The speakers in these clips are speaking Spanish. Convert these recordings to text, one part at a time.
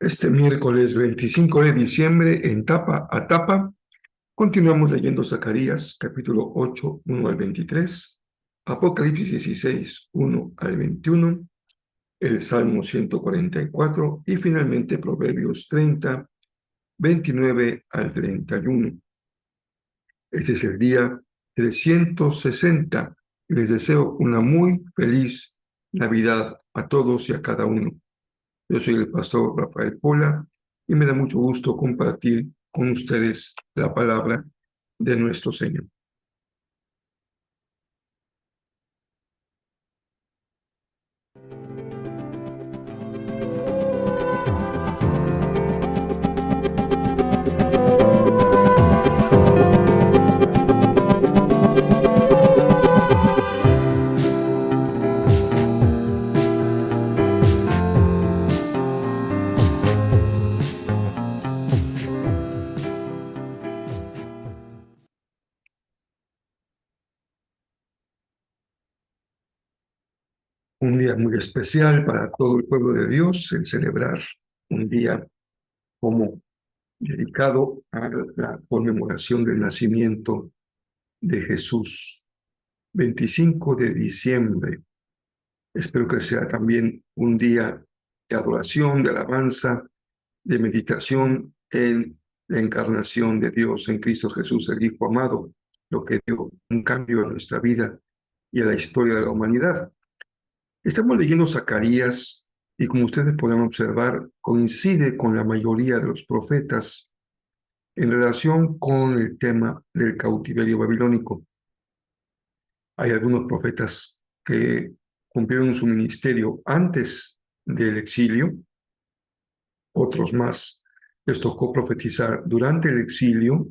Este miércoles 25 de diciembre, en tapa a tapa, continuamos leyendo Zacarías, capítulo 8, 1 al 23, Apocalipsis 16, 1 al 21, el Salmo 144 y finalmente Proverbios 30, 29 al 31. Este es el día 360. Les deseo una muy feliz Navidad a todos y a cada uno. Yo soy el pastor Rafael Pola y me da mucho gusto compartir con ustedes la palabra de nuestro Señor. Un día muy especial para todo el pueblo de Dios, el celebrar un día como dedicado a la conmemoración del nacimiento de Jesús. 25 de diciembre. Espero que sea también un día de adoración, de alabanza, de meditación en la encarnación de Dios en Cristo Jesús, el Hijo amado, lo que dio un cambio a nuestra vida y a la historia de la humanidad. Estamos leyendo Zacarías y como ustedes pueden observar, coincide con la mayoría de los profetas en relación con el tema del cautiverio babilónico. Hay algunos profetas que cumplieron su ministerio antes del exilio, otros más les tocó profetizar durante el exilio,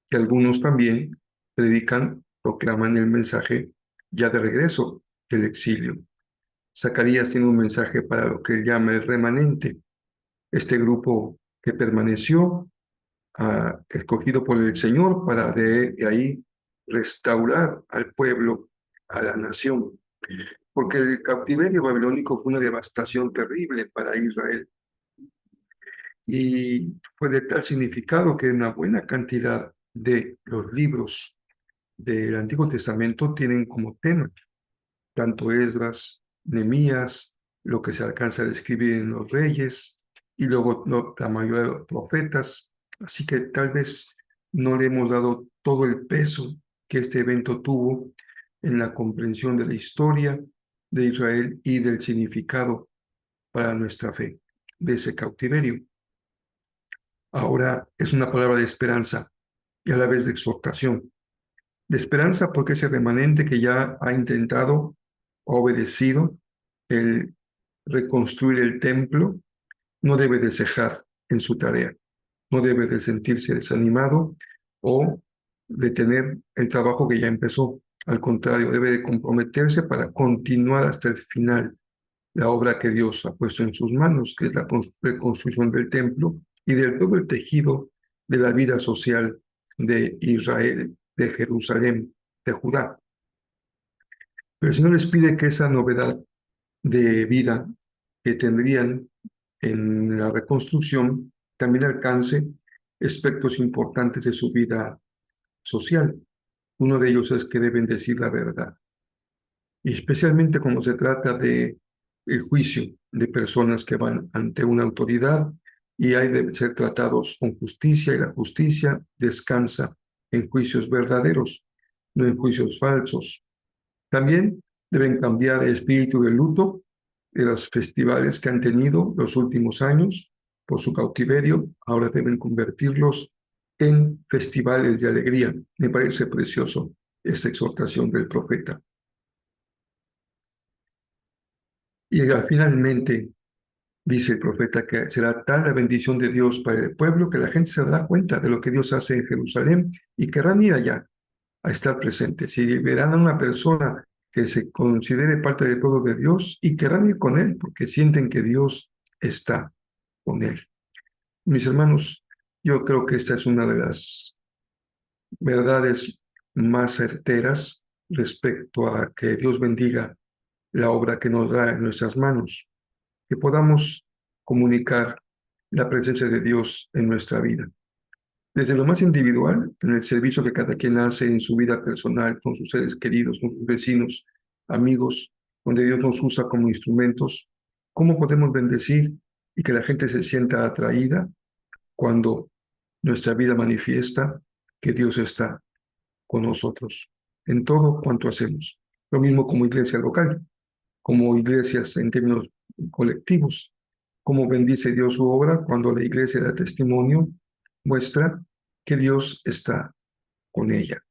y algunos también predican, proclaman el mensaje ya de regreso del exilio. Zacarías tiene un mensaje para lo que él llama el remanente, este grupo que permaneció, escogido por el Señor para de ahí restaurar al pueblo, a la nación, porque el cautiverio babilónico fue una devastación terrible para Israel y fue de tal significado que una buena cantidad de los libros del Antiguo Testamento tienen como tema tanto Esdras, Nehemías, lo que se alcanza a describir en los reyes y luego la mayoría de los profetas. Así que tal vez no le hemos dado todo el peso que este evento tuvo en la comprensión de la historia de Israel y del significado para nuestra fe de ese cautiverio. Ahora es una palabra de esperanza y a la vez de exhortación. De esperanza porque ese remanente que ya ha intentado, ha obedecido el reconstruir el templo, no debe de cejar en su tarea, no debe de sentirse desanimado o detener el trabajo que ya empezó. Al contrario, debe de comprometerse para continuar hasta el final la obra que Dios ha puesto en sus manos, que es la reconstrucción del templo y de todo el tejido de la vida social de Israel, de Jerusalén, de Judá. Pero el Señor les pide que esa novedad de vida que tendrían en la reconstrucción también alcance aspectos importantes de su vida social. Uno de ellos es que deben decir la verdad, y especialmente cuando se trata de el juicio de personas que van ante una autoridad y hay de ser tratados con justicia, y la justicia descansa en juicios verdaderos, no en juicios falsos. También deben cambiar el espíritu de luto de los festivales que han tenido los últimos años por su cautiverio, ahora deben convertirlos en festivales de alegría. Me parece precioso esta exhortación del profeta. Y finalmente dice el profeta que será tal la bendición de Dios para el pueblo que la gente se dará cuenta de lo que Dios hace en Jerusalén y querrán ir allá a estar presentes. Si verán a una persona que se considere parte del pueblo de Dios y querrán ir con él porque sienten que Dios está con él. Mis hermanos, yo creo que esta es una de las verdades más certeras respecto a que Dios bendiga la obra que nos da en nuestras manos, que podamos comunicar la presencia de Dios en nuestra vida. Desde lo más individual, en el servicio que cada quien hace en su vida personal, con sus seres queridos, con sus vecinos, amigos, donde Dios nos usa como instrumentos, ¿cómo podemos bendecir y que la gente se sienta atraída cuando nuestra vida manifiesta que Dios está con nosotros en todo cuanto hacemos? Lo mismo como iglesia local, como iglesias en términos colectivos. Cómo bendice Dios su obra cuando la iglesia da testimonio, muestra que Dios está con ella.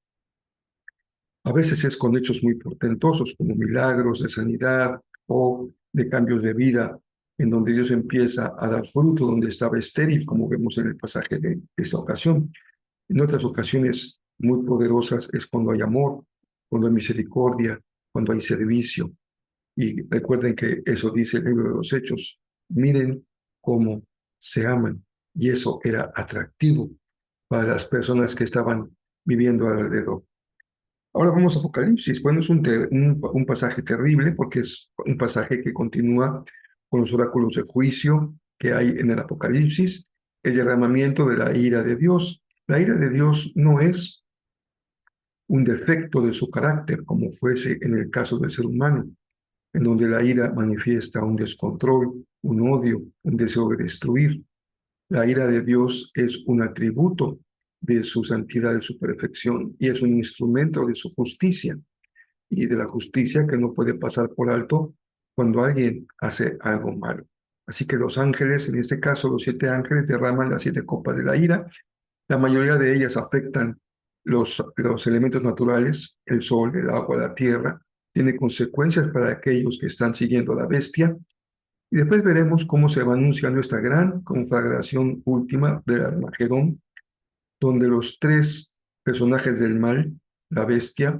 A veces es con hechos muy portentosos, como milagros de sanidad o de cambios de vida, en donde Dios empieza a dar fruto donde estaba estéril, como vemos en el pasaje de esta ocasión. En otras ocasiones muy poderosas es cuando hay amor, cuando hay misericordia, cuando hay servicio. Y recuerden que eso dice el libro de los Hechos. Miren cómo se aman. Y eso era atractivo para las personas que estaban viviendo alrededor. Ahora vamos a Apocalipsis. Bueno, es un pasaje terrible porque es un pasaje que continúa con los oráculos de juicio que hay en el Apocalipsis, el derramamiento de la ira de Dios. La ira de Dios no es un defecto de su carácter, como fuese en el caso del ser humano, en donde la ira manifiesta un descontrol, un odio, un deseo de destruir. La ira de Dios es un atributo de su santidad, de su perfección, y es un instrumento de su justicia, y de la justicia que no puede pasar por alto cuando alguien hace algo malo. Así que los ángeles, en este caso los 7 ángeles, derraman las 7 copas de la ira. La mayoría de ellas afectan los elementos naturales, el sol, el agua, la tierra. Tiene consecuencias para aquellos que están siguiendo a la bestia. Y después veremos cómo se va anunciando esta gran conflagración última del Armagedón, donde los 3 personajes del mal, la bestia,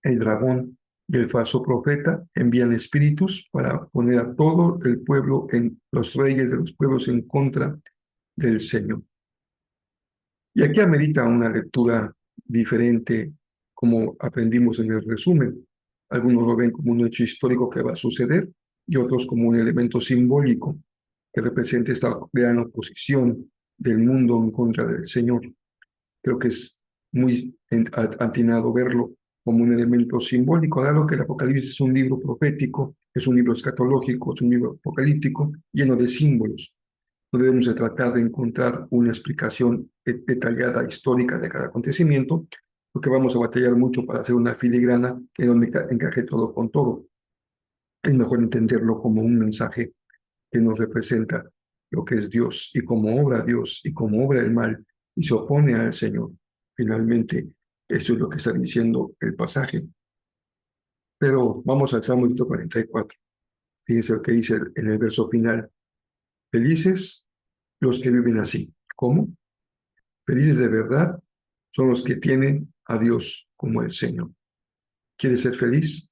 el dragón y el falso profeta, envían espíritus para poner a todo el pueblo, en los reyes de los pueblos, en contra del Señor. Y aquí amerita una lectura diferente, como aprendimos en el resumen. Algunos lo ven como un hecho histórico que va a suceder y otros como un elemento simbólico que representa esta gran oposición del mundo en contra del Señor. Creo que es muy atinado verlo como un elemento simbólico, dado que el Apocalipsis es un libro profético, es un libro escatológico, es un libro apocalíptico lleno de símbolos. No debemos de tratar de encontrar una explicación detallada, histórica de cada acontecimiento, porque vamos a batallar mucho para hacer una filigrana en donde encaje todo con todo. Es mejor entenderlo como un mensaje que nos representa lo que es Dios y cómo obra Dios y cómo obra el mal y se opone al Señor. Finalmente, eso es lo que está diciendo el pasaje. Pero vamos al Salmo 144. Fíjense lo que dice en el verso final. Felices los que viven así. ¿Cómo? Felices de verdad son los que tienen a Dios como el Señor. ¿Quieres ser feliz?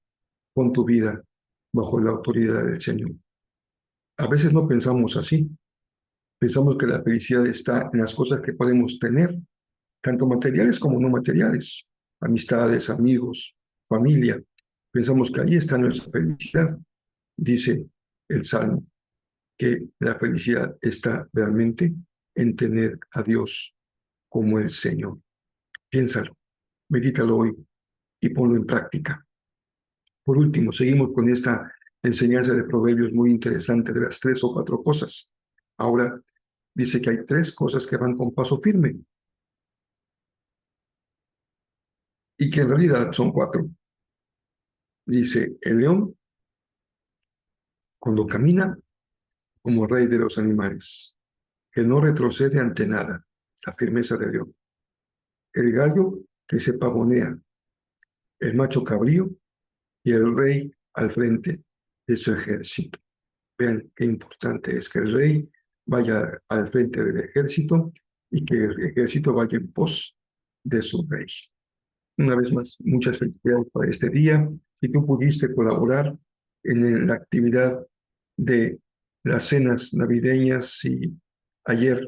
Pon tu vida bajo la autoridad del Señor. A veces no pensamos así. Pensamos que la felicidad está en las cosas que podemos tener, tanto materiales como no materiales, amistades, amigos, familia. Pensamos que ahí está nuestra felicidad. Dice el Salmo que la felicidad está realmente en tener a Dios como el Señor. Piénsalo, medítalo hoy y ponlo en práctica. Por último, seguimos con esta enseñanza de Proverbios muy interesante de las 3 o 4 cosas. Ahora dice que hay 3 cosas que van con paso firme y que en realidad son 4. Dice, el león cuando camina como rey de los animales, que no retrocede ante nada, la firmeza de Dios. El gallo que se pavonea, el macho cabrío y el rey al frente de su ejército. Vean qué importante es que el rey vaya al frente del ejército y que el ejército vaya en pos de su rey. Una vez más, muchas felicidades para este día. Si tú pudiste colaborar en la actividad de las cenas navideñas y ayer,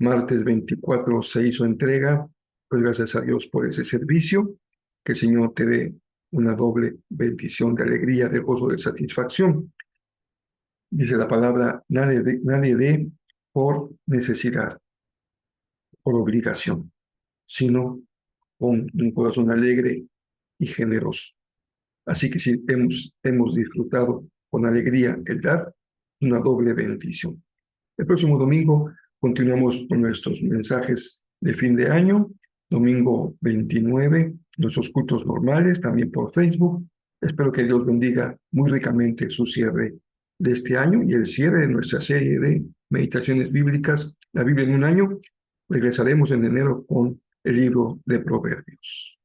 martes 24, se hizo entrega, pues gracias a Dios por ese servicio. Que el Señor te dé una doble bendición de alegría, de gozo, de satisfacción. Dice la palabra, nadie dé por necesidad, por obligación, sino con un corazón alegre y generoso. Así que si hemos disfrutado con alegría el dar, una doble bendición. El próximo domingo continuamos con nuestros mensajes de fin de año. Domingo 29, nuestros cultos normales, también por Facebook. Espero que Dios bendiga muy ricamente su cierre de este año y el cierre de nuestra serie de meditaciones bíblicas, la Biblia en un año. Regresaremos en enero con el libro de Proverbios.